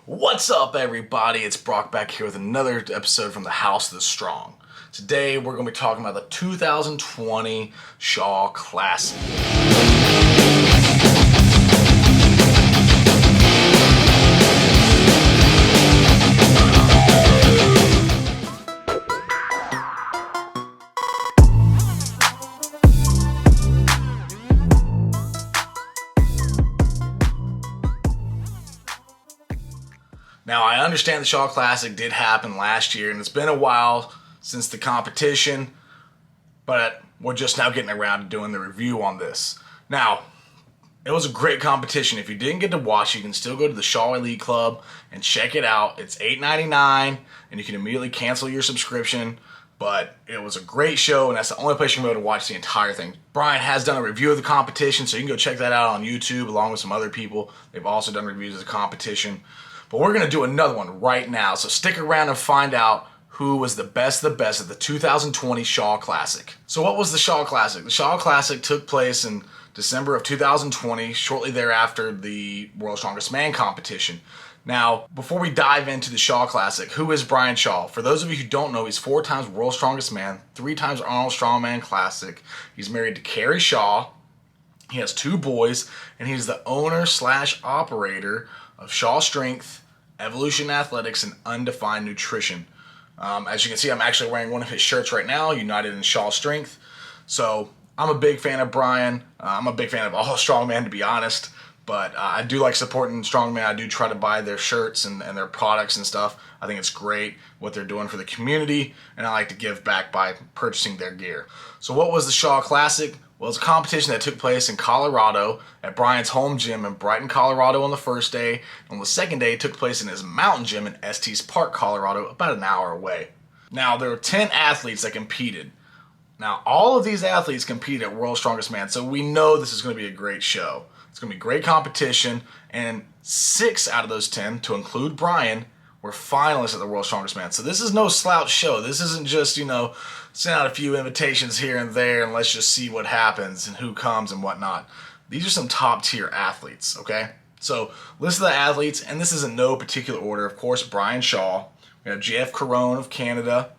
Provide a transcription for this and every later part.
What's up, everybody? It's Brock back here with another episode from the House of the Strong. Today, we're going to be talking about the 2020 Shaw Classic. Now, I understand the Shaw Classic did happen last year, and it's been a while since the competition, but we're just now getting around to doing the review on this. Now, it was a great competition. If you didn't get to watch, you can still go to the Shaw Elite Club and check it out. It's $8.99, and you can immediately cancel your subscription, but it was a great show, and that's the only place you're going to be able to watch the entire thing. Brian has done a review of the competition, so you can go check that out on YouTube along with some other people. They've also done reviews of the competition. But we're going to do another one right now, so stick around and find out who was the best of the 2020 Shaw Classic. So what was the Shaw Classic? The Shaw Classic took place in December of 2020, shortly thereafter the World's Strongest Man competition. Now, before we dive into the Shaw Classic, who is Brian Shaw? For those of you who don't know, he's 4 times World's Strongest Man, 3 times Arnold Strongman Classic. He's married to Keri Shaw. He has 2 boys, and he's the owner/operator of Shaw Strength, Evolution Athletics, and Undefined Nutrition. As you can see, I'm actually wearing one of his shirts right now, United in Shaw Strength. So I'm a big fan of Brian. I'm a big fan of all strongman, to be honest. But I do like supporting strongman. I do try to buy their shirts and their products and stuff. I think it's great what they're doing for the community, and I like to give back by purchasing their gear. So what was the Shaw Classic? Well, it's a competition that took place in Colorado at Brian's home gym in Brighton, Colorado on the first day. On the second day, it took place in his mountain gym in Estes Park, Colorado, about an hour away. Now, there were 10 athletes that competed. Now, all of these athletes competed at World's Strongest Man, so we know this is going to be a great show. It's going to be great competition, and 6 out of those 10, to include Brian, were finalists at the World's Strongest Man. So this is no slouch show. This isn't just, send out a few invitations here and there and let's just see what happens and who comes and whatnot. These are some top tier athletes, okay? So list of the athletes, and this is in no particular order. Of course, Brian Shaw. We have Jeff Caron of Canada,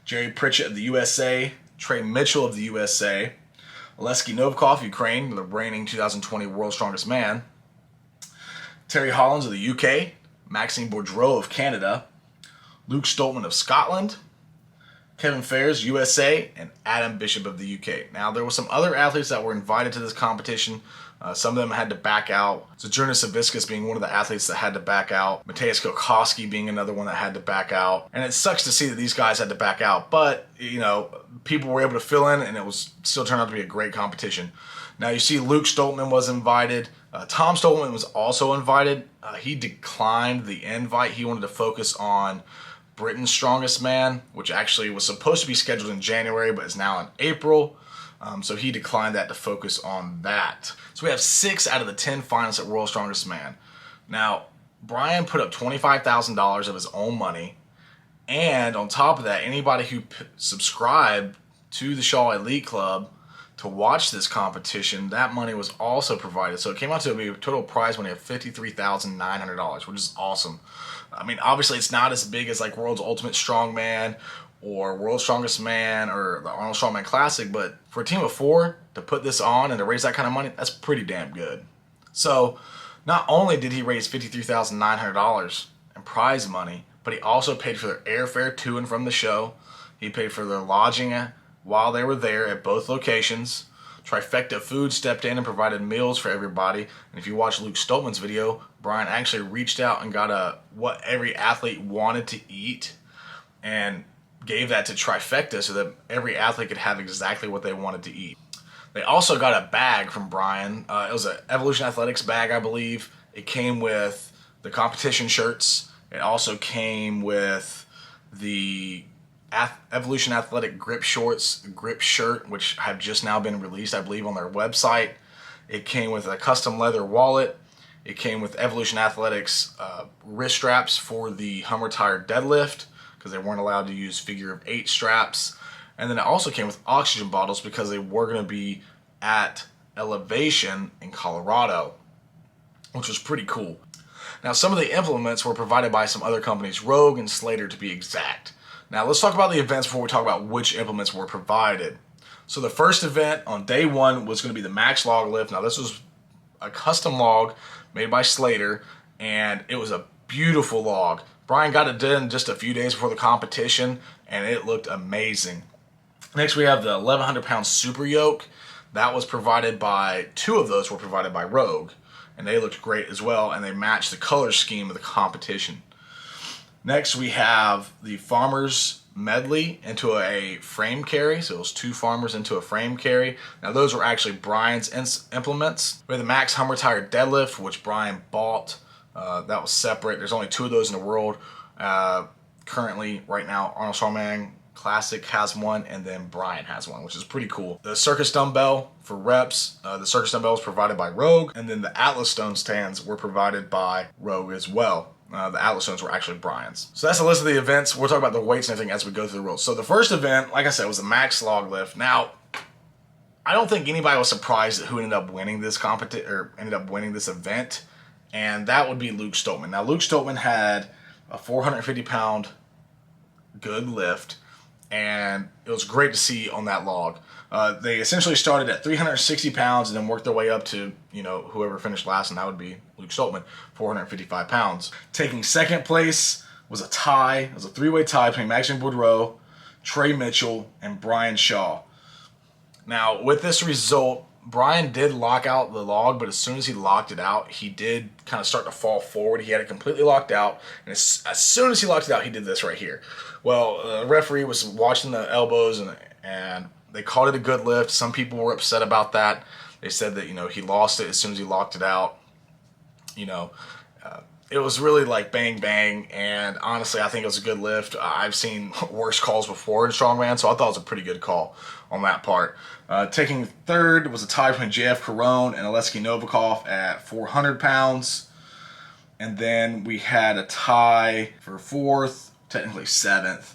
Jerry Pritchett of the USA, Trey Mitchell of the USA, Oleskii Novikov, Ukraine, the reigning 2020 World's Strongest Man, Terry Hollands of the UK, Maxime Boudreault of Canada, Luke Stoltman of Scotland, Kevin Fairs, USA, and Adam Bishop of the UK. Now, there were some other athletes that were invited to this competition. Some of them had to back out. Sojourner Savickas being one of the athletes that had to back out. Mateusz Kokoski being another one that had to back out. And it sucks to see that these guys had to back out. But, people were able to fill in, and it was still turned out to be a great competition. Now, you see Luke Stoltman was invited. Tom Stoltman was also invited. He declined the invite. He wanted to focus on Britain's Strongest Man, which actually was supposed to be scheduled in January, but is now in April. So he declined that to focus on that. So we have 6 out of the 10 finalists at World's Strongest Man. Now, Brian put up $25,000 of his own money. And on top of that, anybody who subscribed to the Shaw Elite Club to watch this competition, that money was also provided. So it came out to be a total prize money of $53,900, which is awesome. I mean, obviously it's not as big as like World's Ultimate Strongman or World's Strongest Man or the Arnold Strongman Classic, but for a team of 4 to put this on and to raise that kind of money, that's pretty damn good. So not only did he raise $53,900 in prize money, but he also paid for their airfare to and from the show. He paid for their lodging while they were there at both locations. Trifecta Food stepped in and provided meals for everybody. And if you watch Luke Stoltman's video, Brian actually reached out and got what every athlete wanted to eat and gave that to Trifecta so that every athlete could have exactly what they wanted to eat. They also got a bag from Brian. It was an Evolution Athletics bag, I believe. It came with the competition shirts. It also came with the Evolution Athletic grip shorts, grip shirt, which have just now been released, I believe, on their website. It came with a custom leather wallet. It came with Evolution Athletics wrist straps for the Hummer Tire deadlift because they weren't allowed to use figure of 8 straps. And then it also came with oxygen bottles because they were going to be at elevation in Colorado, which was pretty cool. Now, some of the implements were provided by some other companies, Rogue and Slater to be exact. Now, let's talk about the events before we talk about which implements were provided. So the first event on day one was going to be the max log lift. Now, this was a custom log made by Slater, and it was a beautiful log. Brian got it done just a few days before the competition, and it looked amazing. Next, we have the 1,100-pound super yoke. That was provided by, two of those were provided by Rogue, and they looked great as well, and they matched the color scheme of the competition. Next, we have the farmer's medley into a frame carry. So it was 2 farmers into a frame carry. Now, those were actually Brian's implements. We have the max Hummer tire deadlift, which Brian bought. That was separate. There's only 2 of those in the world. Currently, right now, Arnold Strongman Classic has one, and then Brian has one, which is pretty cool. The Circus dumbbell for reps, the Circus dumbbell was provided by Rogue, and then the Atlas Stone stands were provided by Rogue as well. The Atlas Stones were actually Brian's. So that's the list of the events. We'll talk about the weights and everything as we go through the rules. So the first event, like I said, was the max log lift. Now, I don't think anybody was surprised at who ended up winning this event, and that would be Luke Stoltman. Now, Luke Stoltman had a 450-pound good lift, and it was great to see on that log. They essentially started at 360 pounds and then worked their way up to, whoever finished last, and that would be Luke Stoltman, 455 pounds. Taking second place was a tie. It was a 3-way tie between Maxime Boudreault, Trey Mitchell, and Brian Shaw. Now, with this result, Brian did lock out the log, but as soon as he locked it out, he did kind of start to fall forward. He had it completely locked out, and as soon as he locked it out, he did this right here. Well, the referee was watching the elbows, and they called it a good lift. Some people were upset about that. They said that, he lost it as soon as he locked it out. It was really like bang, bang, and honestly, I think it was a good lift. I've seen worse calls before in Strongman, so I thought it was a pretty good call on that part. Taking third was a tie between Caron and Oleskii Novikov at 400 pounds. And then we had a tie for fourth, technically seventh.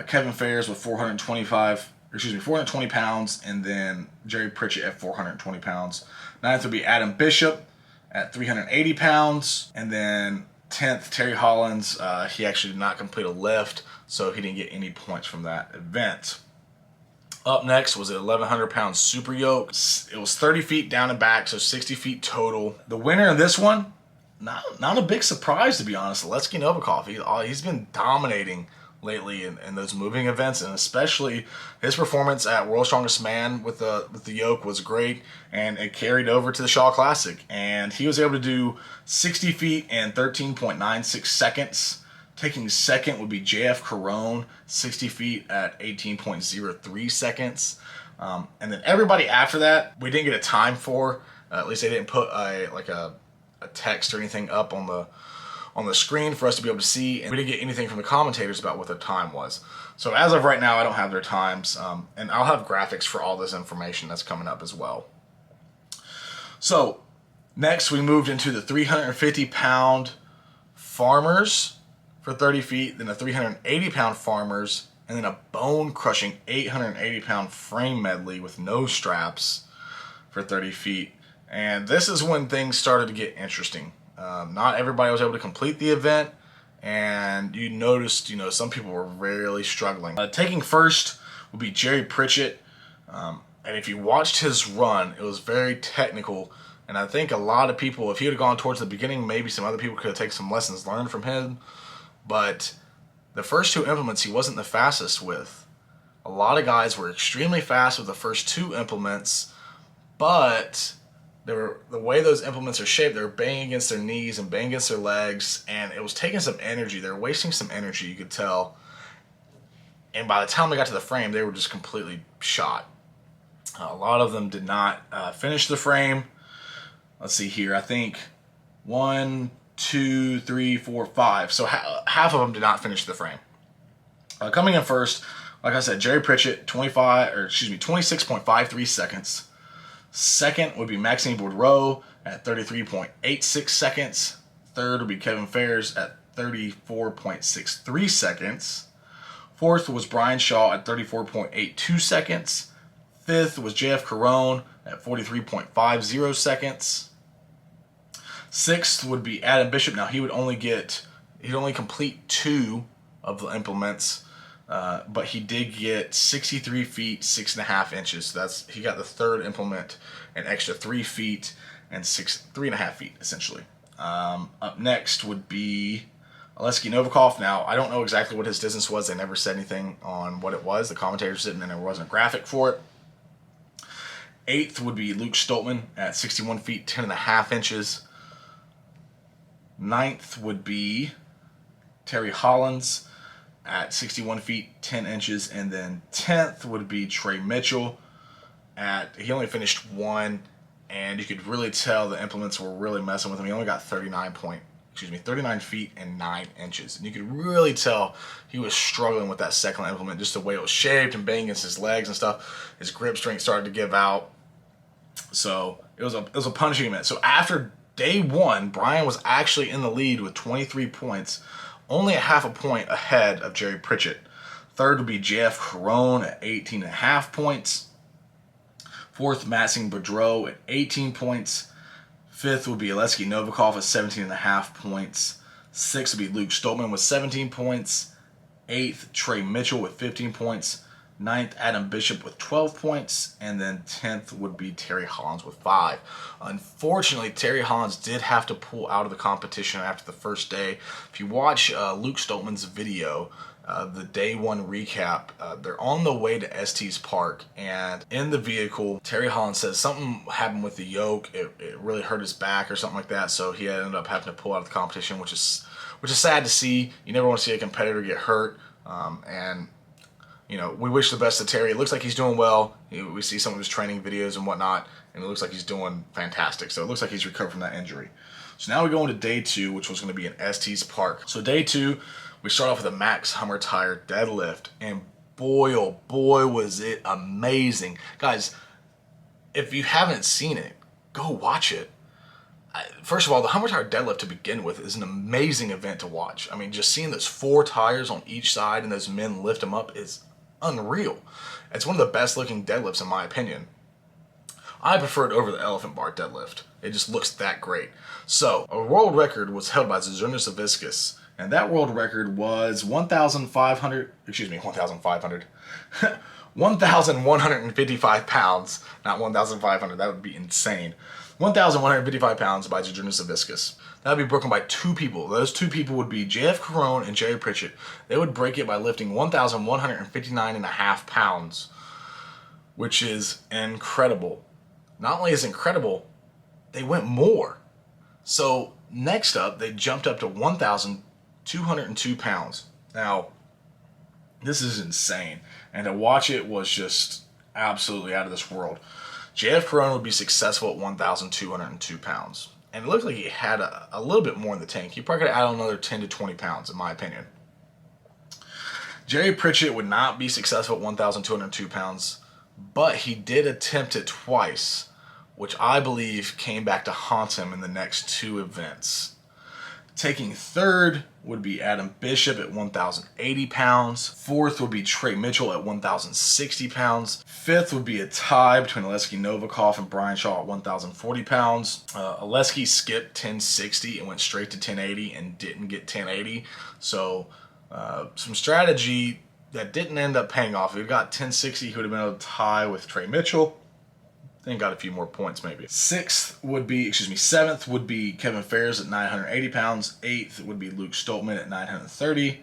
Kevin Fairs with 420 pounds, and then Jerry Pritchett at 420 pounds. Ninth would be Adam Bishop at 380 pounds, and then 10th, Terry Hollands. He actually did not complete a lift, so he didn't get any points from that event. Up next was an 1,100-pound super yoke. It was 30 feet down and back, so 60 feet total. The winner of this one, not a big surprise, to be honest. Oleskii Novikov. He's been dominating lately in those moving events, and especially his performance at World's Strongest Man with the yoke was great, and it carried over to the Shaw Classic, and he was able to do 60 feet in 13.96 seconds. Taking second would be Caron, 60 feet at 18.03 seconds. And then everybody after that, we didn't get a time for. At least they didn't put a text or anything up on the screen for us to be able to see, and we didn't get anything from the commentators about what their time was. So as of right now, I don't have their times, and I'll have graphics for all this information that's coming up as well. So next, we moved into the 350-pound farmers for 30 feet, then a 380-pound farmers, and then a bone-crushing 880-pound frame medley with no straps for 30 feet. And this is when things started to get interesting. Not everybody was able to complete the event, and you noticed, some people were really struggling. Taking first would be Jerry Pritchett, and if you watched his run, it was very technical, and I think a lot of people, if he would have gone towards the beginning, maybe some other people could have taken some lessons learned from him, but the first 2 implements he wasn't the fastest with. A lot of guys were extremely fast with the first 2 implements, but the way those implements are shaped, they were banging against their knees and banging against their legs, and it was taking some energy. They were wasting some energy, you could tell. And by the time they got to the frame, they were just completely shot. A lot of them did not finish the frame. Let's see here. I think 1, 2, 3, 4, 5. So half of them did not finish the frame. Coming in first, like I said, Jerry Pritchett, 26.53 seconds. Second would be Maxime Boudreault at 33.86 seconds. Third would be Kevin Fairs at 34.63 seconds. Fourth was Brian Shaw at 34.82 seconds. Fifth was JF Caron at 43.50 seconds. Sixth would be Adam Bishop. Now he'd only complete 2 of the implements, but he did get 63 feet 6.5 inches. So he got the third implement, an extra 3 feet and 3.5 feet essentially. Up next would be Oleskii Novikov. Now, I don't know exactly what his distance was. They never said anything on what it was. The commentators didn't, and there wasn't a graphic for it. Eighth would be Luke Stoltman at 61 feet 10.5 inches. Ninth would be Terry Hollands at 61 feet 10 inches. And then 10th would be Trey Mitchell he only finished 1, and you could really tell the implements were really messing with him. He only got 39 feet and 9 inches. And you could really tell he was struggling with that second implement, just the way it was shaped and banging against his legs and stuff. His grip strength started to give out. So it was a punishing event. So after day 1, Brian was actually in the lead with 23 points, only a half a point ahead of Jerry Pritchett. Third would be Jeff Caron at 18.5 points. Fourth, Maxime Boudreault at 18 points. Fifth would be Oleskii Novikov at 17.5 points. Sixth would be Luke Stoltman with 17 points. Eighth, Trey Mitchell with 15 points. Ninth, Adam Bishop with 12 points. And then 10th would be Terry Hollands with 5. Unfortunately, Terry Hollands did have to pull out of the competition after the first day. If you watch Luke Stoltman's video, the day 1 recap, they're on the way to Estes Park, and in the vehicle, Terry Hollands says something happened with the yoke. It really hurt his back or something like that, so he ended up having to pull out of the competition, which is sad to see. You never want to see a competitor get hurt, and we wish the best to Terry. It looks like he's doing well. We see some of his training videos and whatnot, and it looks like he's doing fantastic. So it looks like he's recovered from that injury. So now we go into day 2, which was going to be in Estes Park. So day 2, we start off with a max Hummer tire deadlift, and boy, oh boy, was it amazing. Guys, if you haven't seen it, go watch it. First of all, the Hummer tire deadlift to begin with is an amazing event to watch. I mean, just seeing those 4 tires on each side and those men lift them up is unreal. It's one of the best looking deadlifts in my opinion. I prefer it over the elephant bar deadlift. It just looks that great. So, a world record was held by Circus, and that world record was 1,155 pounds. Not 1,500, that would be insane. 1,155 pounds by Circus. That would be broken by 2 people. Those 2 people would be Jeff Caron and Jerry Pritchett. They would break it by lifting 1,159.5 pounds, which is incredible. Not only is it incredible, they went more. So next up, they jumped up to 1,202 pounds. Now, this is insane. And to watch it was just absolutely out of this world. JF Caron would be successful at 1,202 pounds. And it looked like he had a little bit more in the tank. He probably could have added another 10 to 20 pounds, in my opinion. Jerry Pritchett would not be successful at 1,202 pounds, but he did attempt it twice, which I believe came back to haunt him in the next 2 events. Taking third would be Adam Bishop at 1,080 pounds. Fourth would be Trey Mitchell at 1,060 pounds. Fifth would be a tie between Oleskii Novikov and Brian Shaw at 1,040 pounds. Oleskii skipped 1060 and went straight to 1080 and didn't get 1080. So some strategy that didn't end up paying off. If he got 1060, he would have been able to tie with Trey Mitchell. Then got a few more points maybe. Seventh would be Kevin Ferris at 980 pounds. Eighth would be Luke Stoltman at 930.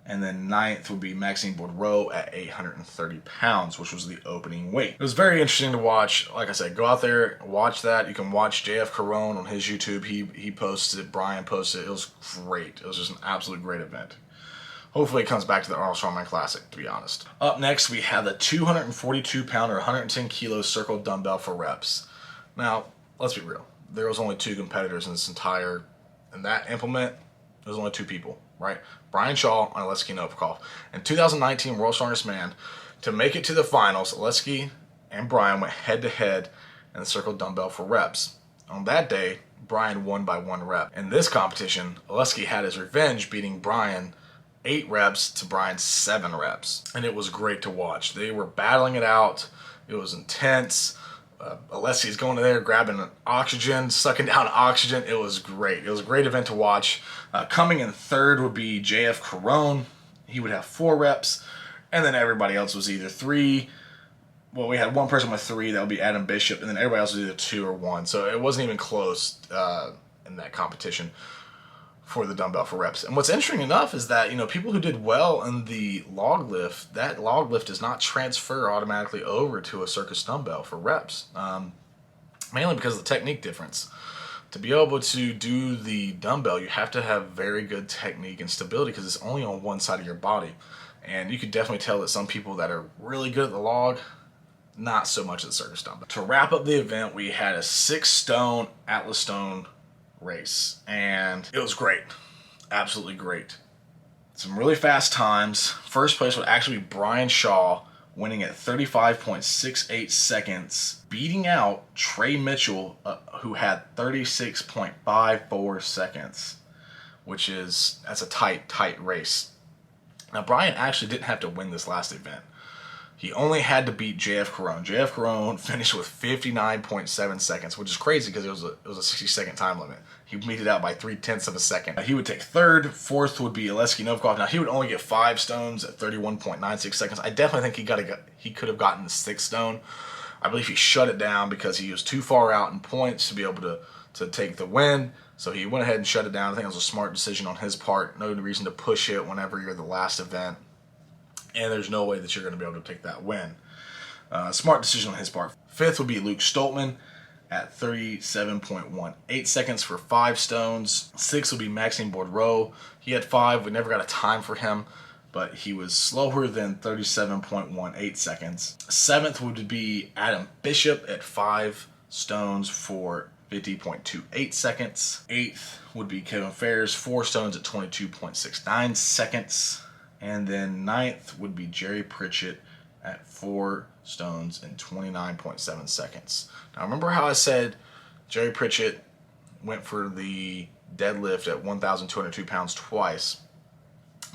And then ninth would be Maxime Boudreault at 830 pounds, which was the opening weight. It was very interesting to watch. Like I said, go out there, watch that. You can watch JF Caron on his YouTube. He posted it, Brian posted it. It was great. It was just an absolute great event. Hopefully it comes back to the Arnold Strongman Classic, to be honest. Up next, we have the 242-pound or 110-kilo circle dumbbell for reps. Now, let's be real. There was only 2 competitors in that implement. There was only 2 people, right? Brian Shaw and Oleskii Novikov. In 2019 World's Strongest Man, to make it to the finals, Oleskii and Brian went head-to-head in the circle dumbbell for reps. On that day, Brian won by 1 rep. In this competition, Oleskii had his revenge, beating Brian 8 reps to Brian's 7 reps. And it was great to watch. They were battling it out. It was intense. Oleskii's going in there, grabbing oxygen, sucking down oxygen. It was great. It was a great event to watch. Coming in third would be JF Caron. He would have 4 reps, and then everybody else was either 3. Well, we had one person with 3, that would be Adam Bishop, and then everybody else was either 2 or 1. So it wasn't even close in that competition for the dumbbell for reps. And what's interesting enough is that, people who did well in the log lift, that log lift does not transfer automatically over to a Circus dumbbell for reps, mainly because of the technique difference. To be able to do the dumbbell, you have to have very good technique and stability because it's only on one side of your body. And you could definitely tell that some people that are really good at the log, not so much at the Circus dumbbell. To wrap up the event, we had a 6-stone Atlas stone race, and it was great. Absolutely great. Some really fast times. First place would actually be Brian Shaw, winning at 35.68 seconds, beating out Trey Mitchell, who had 36.54 seconds, that's a tight race. Now, Brian actually didn't have to win this last event. He only had to beat JF Caron. JF Caron finished with 59.7 seconds, which is crazy because it was a 60-second time limit. He beat it out by 0.3 of a second. He would take third. Fourth would be Oleskii Novikov. Now, he would only get 5 stones at 31.96 seconds. I definitely think he could have gotten the 6th stone. I believe he shut it down because he was too far out in points to be able to take the win. So he went ahead and shut it down. I think it was a smart decision on his part. No reason to push it whenever you're the last event. And there's no way that you're going to be able to take that win. Smart decision on his part. Fifth would be Luke Stoltman at 37.18 seconds for 5 stones. Sixth would be Maxime Boudreault. He had 5. We never got a time for him, but he was slower than 37.18 seconds. Seventh would be Adam Bishop at 5 stones for 50.28 seconds. Eighth would be Kevin Ferris, 4 stones at 22.69 seconds. And then ninth would be Jerry Pritchett at 4 stones and 29.7 seconds. Now, remember how I said Jerry Pritchett went for the deadlift at 1,202 pounds twice?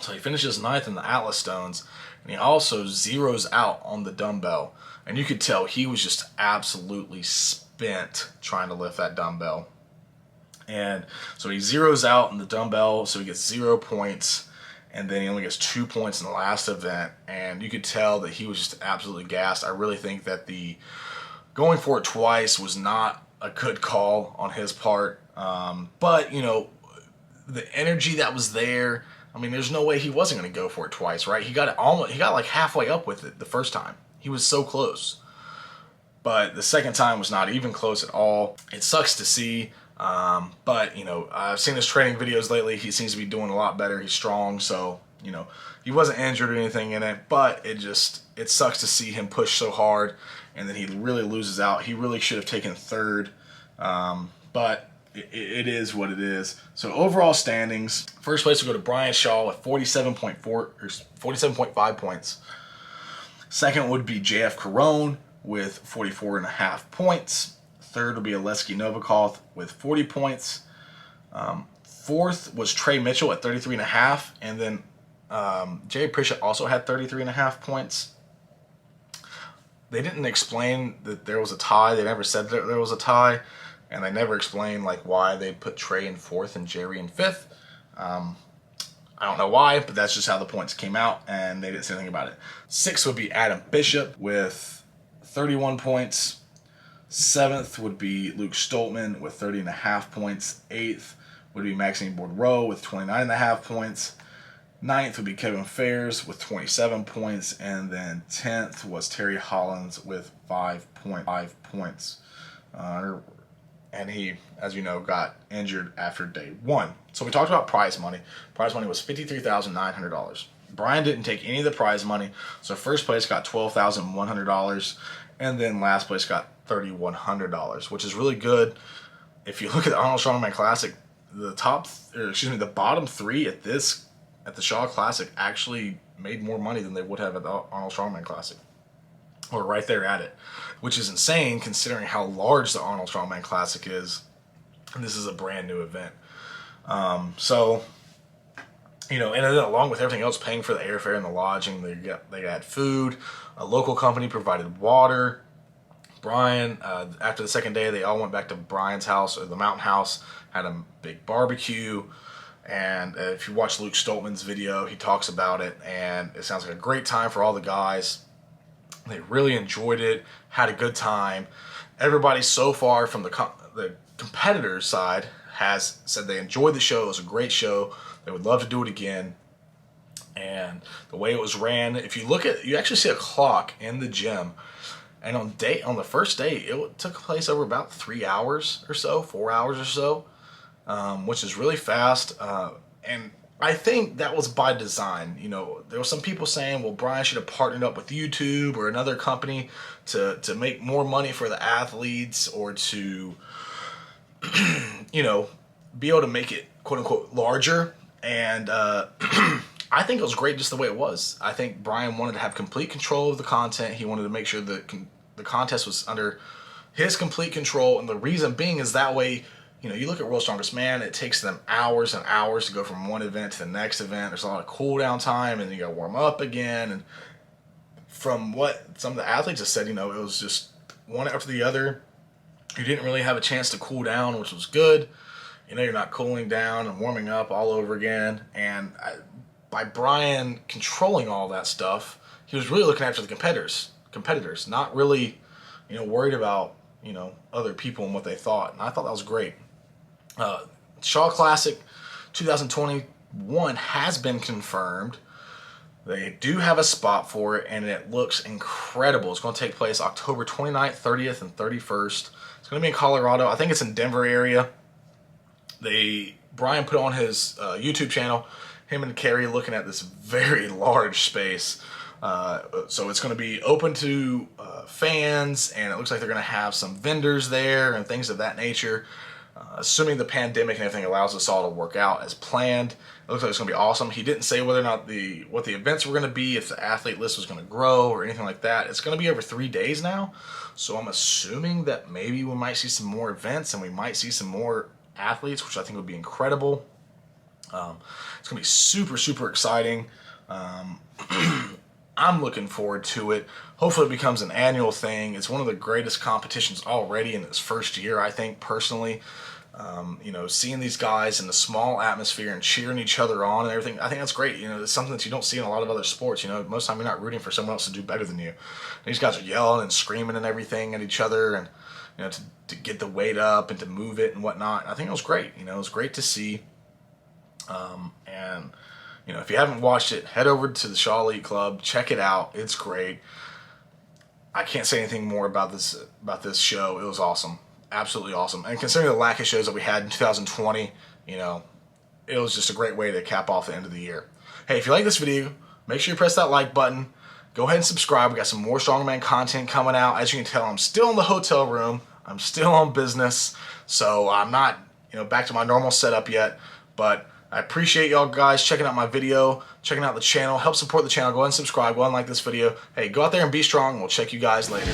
So he finishes ninth in the Atlas stones, and he also zeroes out on the dumbbell. And you could tell he was just absolutely spent trying to lift that dumbbell. And so he zeroes out in the dumbbell, so he gets 0 points. And then he only gets 2 points in the last event, and you could tell that he was just absolutely gassed. I really think that the going for it twice was not a good call on his part. But, the energy that was there, I mean, there's no way he wasn't going to go for it twice, right? He got like halfway up with it the first time. He was so close. But the second time was not even close at all. It sucks to see. But I've seen his training videos lately. He seems to be doing a lot better. He's strong, so he wasn't injured or anything in it, but it sucks to see him push so hard and then he really loses out. He really should have taken third, but it is what it is. So overall standings, first place will go to Brian Shaw with 47.5 points. Second would be JF Caron with 44.5 points. Third would be Oleskii Novikov with 40 points. Fourth was Trey Mitchell at 33.5, and then Jerry Pritchett also had 33.5 points. They didn't explain that there was a tie. They never said that there was a tie, and they never explained why they put Trey in 4th and Jerry in 5th. I don't know why, but that's just how the points came out, and they didn't say anything about it. 6th would be Adam Bishop with 31 points. 7th would be Luke Stoltman with 30.5 points. 8th would be Maxime Boudreault with 29.5 points. 9th would be Kevin Ferris with 27 points. And then 10th was Terry Hollands with 5.5 points. And he, as you know, got injured after day 1. So we talked about prize money. Prize money was $53,900. Brian didn't take any of the prize money. So first place got $12,100. And then last place got $3,100, which is really good. If you look at the Arnold Strongman Classic, the bottom 3 at the Shaw Classic actually made more money than they would have at the Arnold Strongman Classic. Or right there at it, which is insane considering how large the Arnold Strongman Classic is. And this is a brand new event. And then along with everything else, paying for the airfare and the lodging, they had food. A local company provided water. Brian. After the second day, they all went back to Brian's house, or the mountain house, had a big barbecue. And if you watch Luke Stoltman's video, he talks about it, and it sounds like a great time for all the guys. They really enjoyed it, had a good time. Everybody so far from the competitors' side has said they enjoyed the show. It was a great show. They would love to do it again. And the way it was ran, if you look at, you actually see a clock in the gym. And on the first day, it took place over about 3 hours or so, 4 hours or so, which is really fast. And I think that was by design. You know, there were some people saying, well, Brian should have partnered up with YouTube or another company to make more money for the athletes, or to, you know, be able to make it, quote unquote, larger. And I think it was great just the way it was. I think Brian wanted to have complete control of the content. He wanted to make sure that the contest was under his complete control. And the reason being is that way, you know, you look at World's Strongest Man, it takes them hours and hours to go from one event to the next event. There's a lot of cool down time, and you got to warm up again. And from what some of the athletes have said, you know, it was just one after the other. You didn't really have a chance to cool down, which was good. You know, you're not cooling down and warming up all over again. And by Brian controlling all that stuff, he was really looking after the competitors, not really, you know, worried about, you know, other people and what they thought. And I thought that was great. Shaw Classic 2021 has been confirmed. They do have a spot for it, and it looks incredible. It's going to take place October 29th, 30th, and 31st. It's going to be in Colorado. I think it's in Denver area. Brian put on his YouTube channel, him and Keri looking at this very large space. So it's going to be open to fans, and it looks like they're going to have some vendors there and things of that nature. Assuming the pandemic and everything allows us all to work out as planned, it looks like it's going to be awesome. He didn't say whether or not what the events were going to be, if the athlete list was going to grow or anything like that. It's going to be over 3 days now, so I'm assuming that maybe we might see some more events and we might see some more athletes, which I think would be incredible. It's going to be super, super exciting. I'm looking forward to it. Hopefully it becomes an annual thing. It's one of the greatest competitions already in its first year, I think, personally. You know, seeing these guys in the small atmosphere and cheering each other on and everything, I think that's great. You know, it's something that you don't see in a lot of other sports. You know, most of the time you're not rooting for someone else to do better than you. And these guys are yelling and screaming and everything at each other, and, you know, to get the weight up and to move it and whatnot. I think it was great. You know, it was great to see. And, you know, if you haven't watched it, head over to the Shaw Elite Club. Check it out. It's great. I can't say anything more about this show. It was awesome. Absolutely awesome. And considering the lack of shows that we had in 2020, you know, it was just a great way to cap off the end of the year. Hey, if you like this video, make sure you press that like button. Go ahead and subscribe. We got some more Strongman content coming out. As you can tell, I'm still in the hotel room. I'm still on business. So I'm not, you know, back to my normal setup yet. But I appreciate y'all guys checking out my video, checking out the channel. Help support the channel. Go ahead and subscribe. Go ahead and like this video. Hey, go out there and be strong. We'll check you guys later.